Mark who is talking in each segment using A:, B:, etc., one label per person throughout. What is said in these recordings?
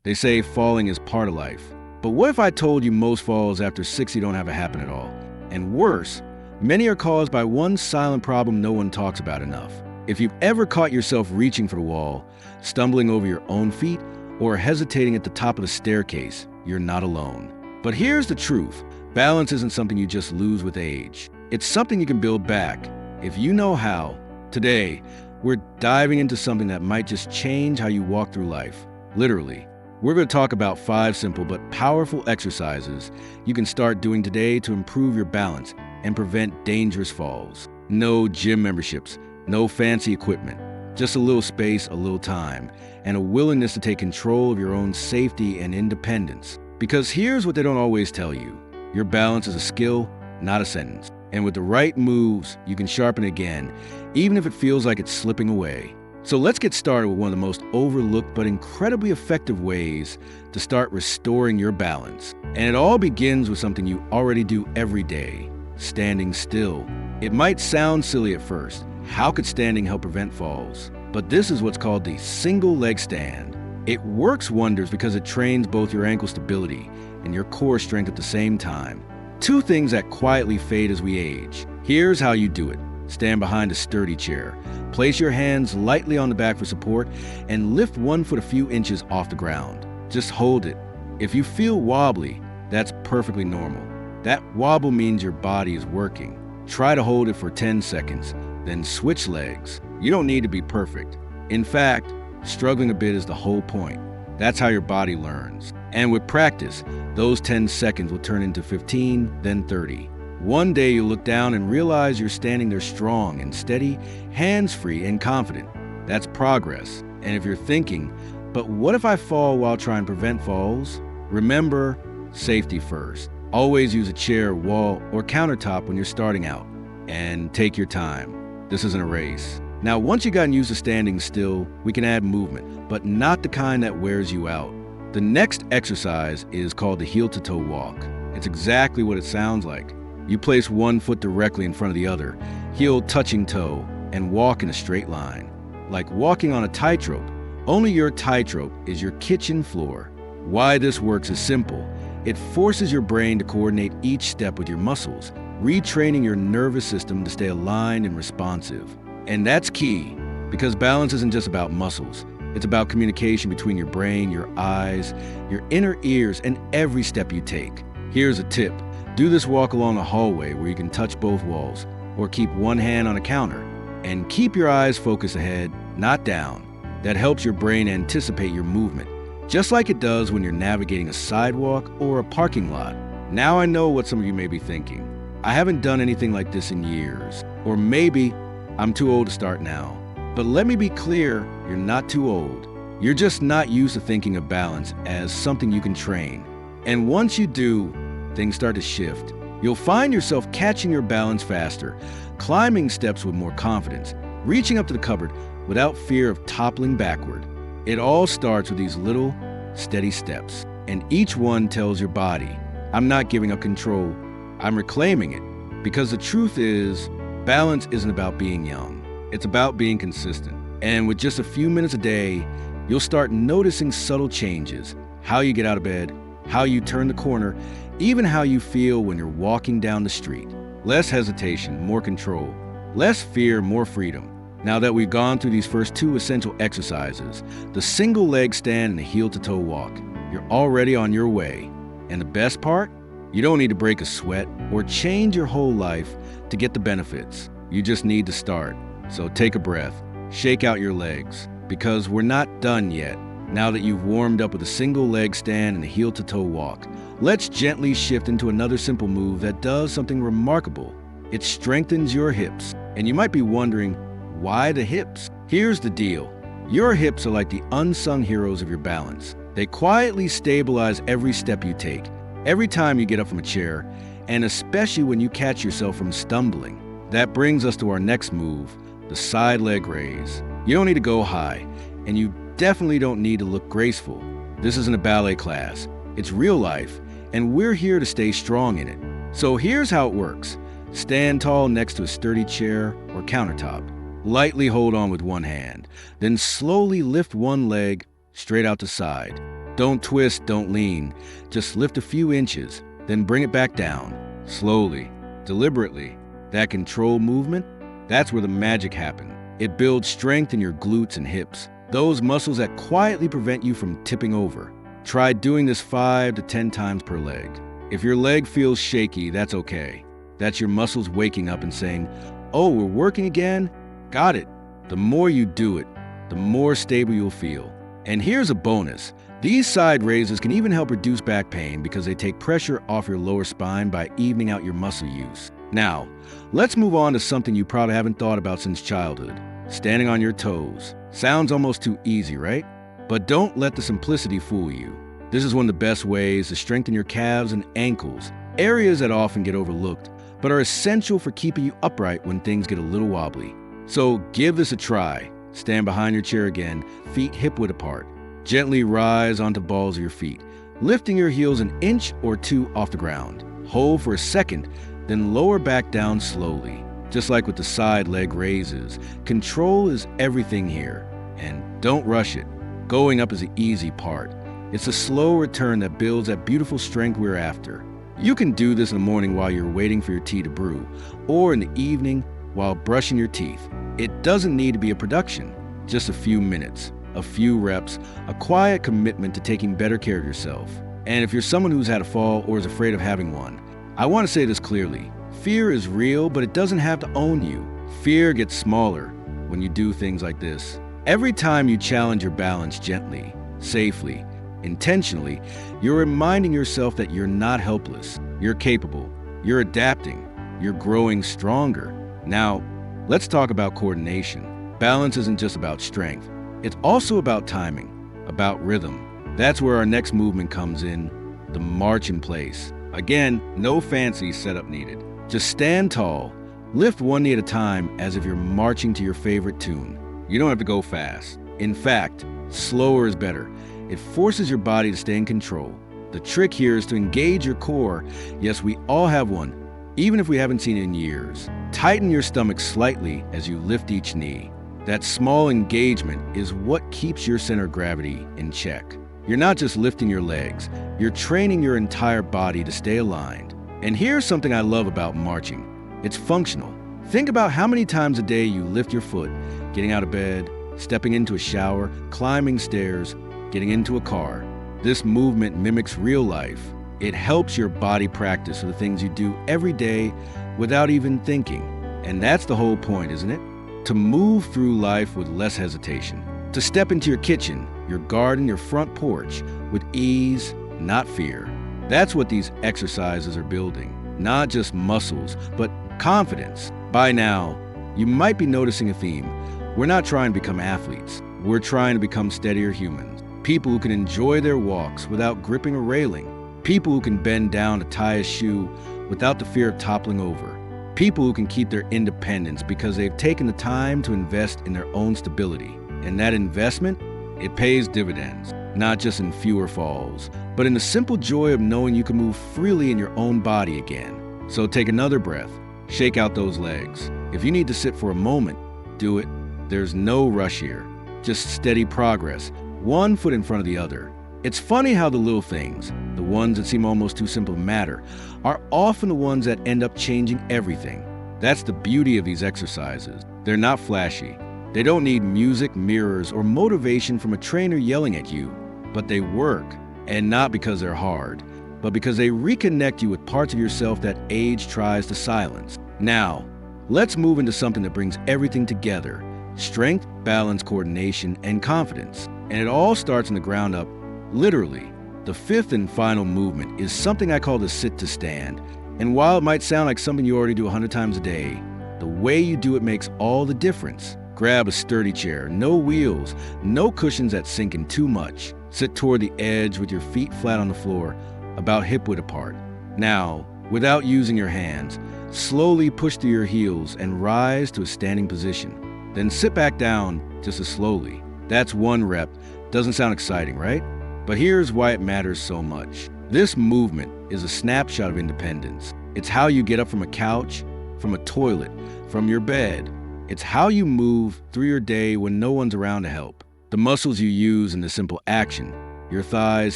A: They say falling is part of life. But what if I told you most falls after 60 don't ever happen at all? And worse, many are caused by one silent problem no one talks about enough. If you've ever caught yourself reaching for the wall, stumbling over your own feet, or hesitating at the top of the staircase, you're not alone. But here's the truth. Balance isn't something you just lose with age. It's something you can build back, if you know how. Today, we're diving into something that might just change how you walk through life. Literally. We're going to talk about 5 simple but powerful exercises you can start doing today to improve your balance and prevent dangerous falls. No gym memberships, no fancy equipment, just a little space, a little time, and a willingness to take control of your own safety and independence. Because here's what they don't always tell you. Your balance is a skill, not a sentence. And with the right moves, you can sharpen it again, even if it feels like it's slipping away. So let's get started with one of the most overlooked but incredibly effective ways to start restoring your balance. And it all begins with something you already do every day, standing still. It might sound silly at first. How could standing help prevent falls? But this is what's called the single leg stand. It works wonders because it trains both your ankle stability and your core strength at the same time. 2 things that quietly fade as we age. Here's how you do it. Stand behind a sturdy chair. Place your hands lightly on the back for support and lift one foot a few inches off the ground. Just hold it. If you feel wobbly, that's perfectly normal. That wobble means your body is working. Try to hold it for 10 seconds, then switch legs. You don't need to be perfect. In fact, struggling a bit is the whole point. That's how your body learns. And with practice, those 10 seconds will turn into 15, then 30. One day you'll look down and realize you're standing there strong and steady, hands-free and confident. That's progress. And if you're thinking, but what if I fall while trying to prevent falls? Remember, safety first. Always use a chair, wall, or countertop when you're starting out. And take your time. This isn't a race. Now, once you've gotten used to standing still, we can add movement, but not the kind that wears you out. The next exercise is called the heel-to-toe walk. It's exactly what it sounds like. You place one foot directly in front of the other, heel touching toe, and walk in a straight line. Like walking on a tightrope, only your tightrope is your kitchen floor. Why this works is simple. It forces your brain to coordinate each step with your muscles, retraining your nervous system to stay aligned and responsive. And that's key, because balance isn't just about muscles. It's about communication between your brain, your eyes, your inner ears, and every step you take. Here's a tip. Do this walk along a hallway where you can touch both walls, or keep one hand on a counter. And keep your eyes focused ahead, not down. That helps your brain anticipate your movement, just like it does when you're navigating a sidewalk or a parking lot. Now I know what some of you may be thinking. I haven't done anything like this in years. Or maybe I'm too old to start now. But let me be clear, you're not too old. You're just not used to thinking of balance as something you can train. And once you do, things start to shift. You'll find yourself catching your balance faster, climbing steps with more confidence, reaching up to the cupboard without fear of toppling backward. It all starts with these little, steady steps. And each one tells your body, I'm not giving up control, I'm reclaiming it. Because the truth is, balance isn't about being young. It's about being consistent. And with just a few minutes a day, you'll start noticing subtle changes. How you get out of bed, how you turn the corner, even how you feel when you're walking down the street. Less hesitation, more control. Less fear, more freedom. Now that we've gone through these first 2 essential exercises, the single leg stand and the heel-to-toe walk, you're already on your way. And the best part? You don't need to break a sweat or change your whole life to get the benefits. You just need to start. So take a breath, shake out your legs, because we're not done yet. Now that you've warmed up with a single leg stand and a heel-to-toe walk, let's gently shift into another simple move that does something remarkable. It strengthens your hips. And you might be wondering, why the hips? Here's the deal. Your hips are like the unsung heroes of your balance. They quietly stabilize every step you take, every time you get up from a chair, and especially when you catch yourself from stumbling. That brings us to our next move, the side leg raise. You don't need to go high, and you definitely don't need to look graceful. This isn't a ballet class. It's real life, and we're here to stay strong in it. So here's how it works. Stand tall next to a sturdy chair or countertop. Lightly hold on with one hand, then slowly lift one leg straight out the side. Don't twist, don't lean. Just lift a few inches, then bring it back down. Slowly, deliberately. That controlled movement, that's where the magic happens. It builds strength in your glutes and hips, those muscles that quietly prevent you from tipping over. Try doing this 5 to 10 times per leg. If your leg feels shaky, that's okay. That's your muscles waking up and saying, "Oh, we're working again? Got it." The more you do it, the more stable you'll feel. And here's a bonus. These side raises can even help reduce back pain because they take pressure off your lower spine by evening out your muscle use. Now, let's move on to something you probably haven't thought about since childhood. Standing on your toes. Sounds almost too easy, right? But don't let the simplicity fool you. This is one of the best ways to strengthen your calves and ankles, areas that often get overlooked, but are essential for keeping you upright when things get a little wobbly. So give this a try. Stand behind your chair again, feet hip-width apart. Gently rise onto balls of your feet, lifting your heels an inch or two off the ground. Hold for a second, then lower back down slowly. Just like with the side leg raises, control is everything here. And don't rush it. Going up is the easy part. It's a slow return that builds that beautiful strength we're after. You can do this in the morning while you're waiting for your tea to brew, or in the evening while brushing your teeth. It doesn't need to be a production, just a few minutes, a few reps, a quiet commitment to taking better care of yourself. And if you're someone who's had a fall or is afraid of having one, I want to say this clearly. Fear is real, but it doesn't have to own you. Fear gets smaller when you do things like this. Every time you challenge your balance gently, safely, intentionally, you're reminding yourself that you're not helpless. You're capable. You're adapting. You're growing stronger. Now, let's talk about coordination. Balance isn't just about strength. It's also about timing, about rhythm. That's where our next movement comes in, the march in place. Again, no fancy setup needed. Just stand tall, lift one knee at a time as if you're marching to your favorite tune. You don't have to go fast. In fact, slower is better. It forces your body to stay in control. The trick here is to engage your core. Yes, we all have one, even if we haven't seen it in years. Tighten your stomach slightly as you lift each knee. That small engagement is what keeps your center of gravity in check. You're not just lifting your legs, you're training your entire body to stay aligned. And here's something I love about marching. It's functional. Think about how many times a day you lift your foot, getting out of bed, stepping into a shower, climbing stairs, getting into a car. This movement mimics real life. It helps your body practice the things you do every day without even thinking. And that's the whole point, isn't it? To move through life with less hesitation. To step into your kitchen, your garden, your front porch with ease, not fear. That's what these exercises are building. Not just muscles, but confidence. By now, you might be noticing a theme. We're not trying to become athletes. We're trying to become steadier humans. People who can enjoy their walks without gripping a railing. People who can bend down to tie a shoe without the fear of toppling over. People who can keep their independence because they've taken the time to invest in their own stability. And that investment, it pays dividends, not just in fewer falls, but in the simple joy of knowing you can move freely in your own body again. So take another breath, shake out those legs. If you need to sit for a moment, do it. There's no rush here, just steady progress, one foot in front of the other. It's funny how the little things, the ones that seem almost too simple to matter, are often the ones that end up changing everything. That's the beauty of these exercises. They're not flashy. They don't need music, mirrors, or motivation from a trainer yelling at you, but they work, and not because they're hard, but because they reconnect you with parts of yourself that age tries to silence. Now, let's move into something that brings everything together: strength, balance, coordination, and confidence. And it all starts in the ground up, literally. The fifth and final movement is something I call the sit to stand. And while it might sound like something you already do 100 times a day, the way you do it makes all the difference. Grab a sturdy chair, no wheels, no cushions that sink in too much. Sit toward the edge with your feet flat on the floor, about hip-width apart. Now, without using your hands, slowly push through your heels and rise to a standing position. Then sit back down just as slowly. That's one rep. Doesn't sound exciting, right? But here's why it matters so much. This movement is a snapshot of independence. It's how you get up from a couch, from a toilet, from your bed. It's how you move through your day when no one's around to help. The muscles you use in the simple action. Your thighs,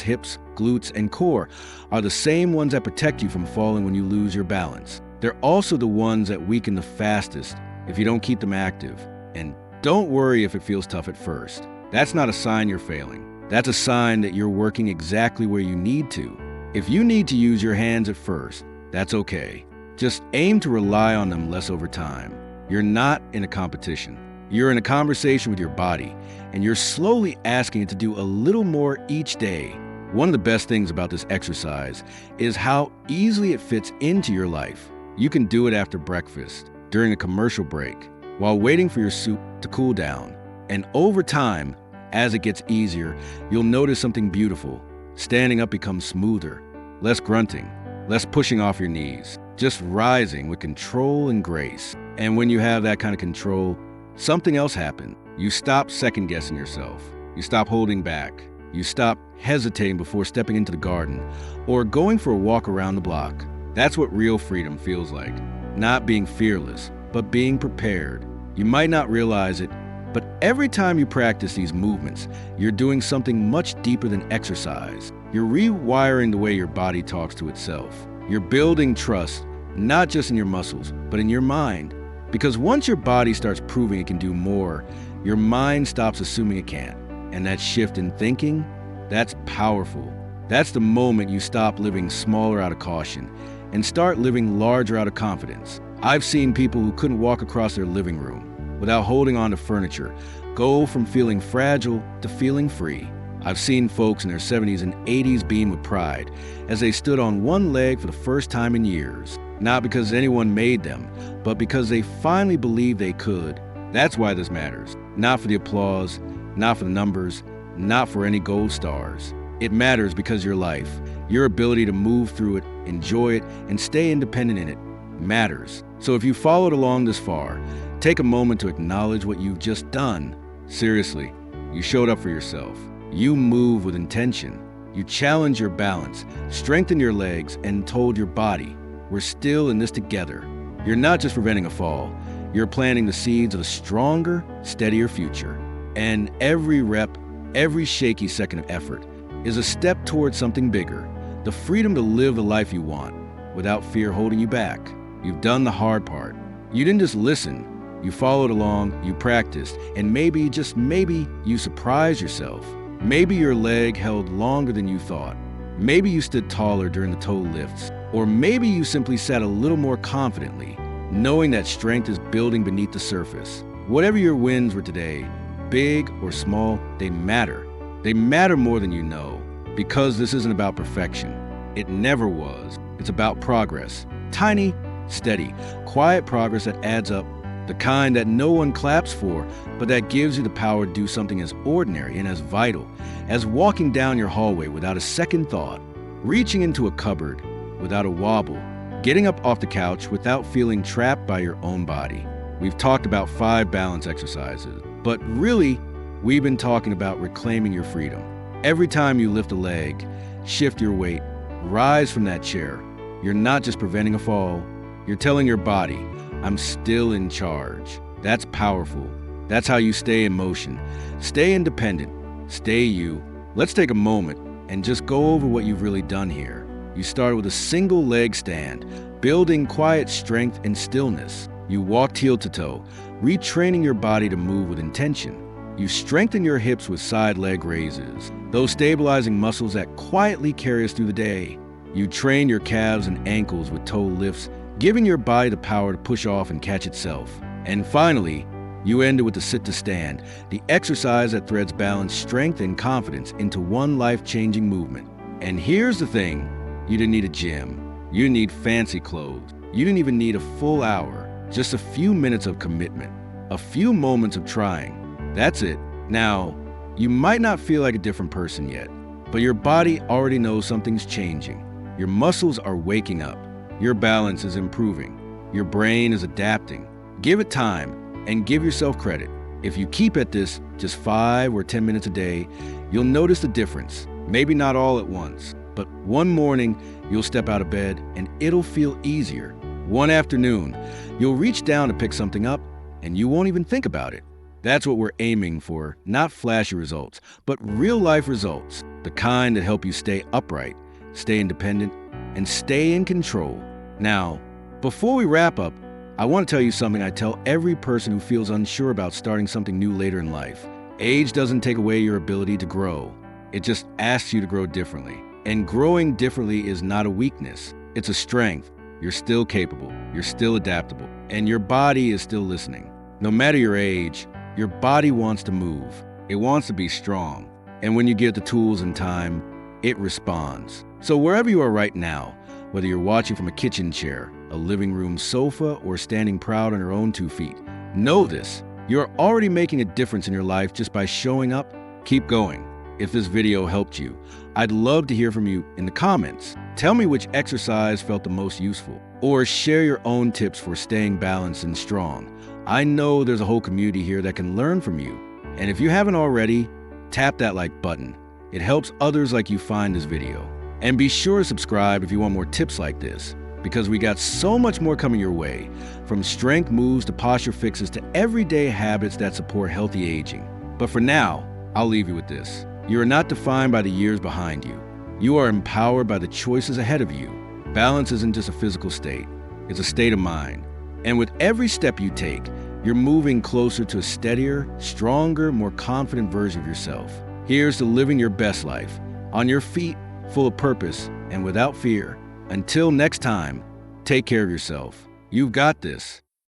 A: hips, glutes, and core are the same ones that protect you from falling when you lose your balance. They're also the ones that weaken the fastest if you don't keep them active. And don't worry if it feels tough at first. That's not a sign you're failing. That's a sign that you're working exactly where you need to. If you need to use your hands at first, that's okay. Just aim to rely on them less over time. You're not in a competition. You're in a conversation with your body, and you're slowly asking it to do a little more each day. One of the best things about this exercise is how easily it fits into your life. You can do it after breakfast, during a commercial break, while waiting for your soup to cool down. And over time, as it gets easier, you'll notice something beautiful. Standing up becomes smoother, less grunting, less pushing off your knees, just rising with control and grace. And when you have that kind of control, something else happens. You stop second-guessing yourself. You stop holding back. You stop hesitating before stepping into the garden or going for a walk around the block. That's what real freedom feels like. Not being fearless, but being prepared. You might not realize it, but every time you practice these movements, you're doing something much deeper than exercise. You're rewiring the way your body talks to itself. You're building trust, not just in your muscles, but in your mind. Because once your body starts proving it can do more, your mind stops assuming it can't. And that shift in thinking, that's powerful. That's the moment you stop living smaller out of caution and start living larger out of confidence. I've seen people who couldn't walk across their living room without holding on to furniture go from feeling fragile to feeling free. I've seen folks in their 70s and 80s beam with pride as they stood on one leg for the first time in years. Not because anyone made them, but because they finally believed they could. That's why this matters. Not for the applause, not for the numbers, not for any gold stars. It matters because your life, your ability to move through it, enjoy it, and stay independent in it matters. So if you followed along this far, take a moment to acknowledge what you've just done. Seriously, you showed up for yourself. You move with intention. You challenge your balance, strengthen your legs, and told your body, we're still in this together. You're not just preventing a fall, you're planting the seeds of a stronger, steadier future. And every rep, every shaky second of effort is a step towards something bigger, the freedom to live the life you want without fear holding you back. You've done the hard part. You didn't just listen, you followed along, you practiced, and maybe, just maybe, you surprised yourself. Maybe your leg held longer than you thought. Maybe you stood taller during the toe lifts. Or maybe you simply sat a little more confidently, knowing that strength is building beneath the surface. Whatever your wins were today, big or small, they matter. They matter more than you know, because this isn't about perfection. It never was. It's about progress. Tiny, steady, quiet progress that adds up. The kind that no one claps for, but that gives you the power to do something as ordinary and as vital as walking down your hallway without a second thought, reaching into a cupboard without a wobble, getting up off the couch without feeling trapped by your own body. We've talked about 5 balance exercises, but really, we've been talking about reclaiming your freedom. Every time you lift a leg, shift your weight, rise from that chair, you're not just preventing a fall, you're telling your body, I'm still in charge. That's powerful. That's how you stay in motion. Stay independent. Stay you. Let's take a moment and just go over what you've really done here. You started with a single leg stand, building quiet strength and stillness. You walked heel to toe, retraining your body to move with intention. You strengthen your hips with side leg raises, those stabilizing muscles that quietly carry us through the day. You train your calves and ankles with toe lifts, giving your body the power to push off and catch itself. And finally, you ended with the sit to stand, the exercise that threads balance, strength, and confidence into one life-changing movement. And here's the thing, you didn't need a gym. You didn't need fancy clothes. You didn't even need a full hour, just a few minutes of commitment, a few moments of trying. That's it. Now, you might not feel like a different person yet, but your body already knows something's changing. Your muscles are waking up. Your balance is improving. Your brain is adapting. Give it time and give yourself credit. If you keep at this just 5 or 10 minutes a day, you'll notice the difference. Maybe not all at once, but one morning you'll step out of bed and it'll feel easier. One afternoon, you'll reach down to pick something up and you won't even think about it. That's what we're aiming for, not flashy results, but real life results. the kind that help you stay upright, stay independent, and stay in control. Now, before we wrap up, I want to tell you something I tell every person who feels unsure about starting something new later in life. Age doesn't take away your ability to grow. It just asks you to grow differently. And growing differently is not a weakness. It's a strength. You're still capable. You're still adaptable. And your body is still listening. No matter your age, your body wants to move. It wants to be strong. And when you give the tools and time, it responds. So wherever you are right now, whether you're watching from a kitchen chair, a living room sofa, or standing proud on your own 2 feet, know this. You're already making a difference in your life just by showing up. Keep going. If this video helped you, I'd love to hear from you in the comments. Tell me which exercise felt the most useful, or share your own tips for staying balanced and strong. I know there's a whole community here that can learn from you. And if you haven't already, tap that like button. It helps others like you find this video. And be sure to subscribe if you want more tips like this, because we got so much more coming your way, from strength moves to posture fixes to everyday habits that support healthy aging. But for now, I'll leave you with this. You are not defined by the years behind you. You are empowered by the choices ahead of you. Balance isn't just a physical state, it's a state of mind. And with every step you take, you're moving closer to a steadier, stronger, more confident version of yourself. Here's to living your best life, on your feet, full of purpose, and without fear. Until next time, take care of yourself. You've got this.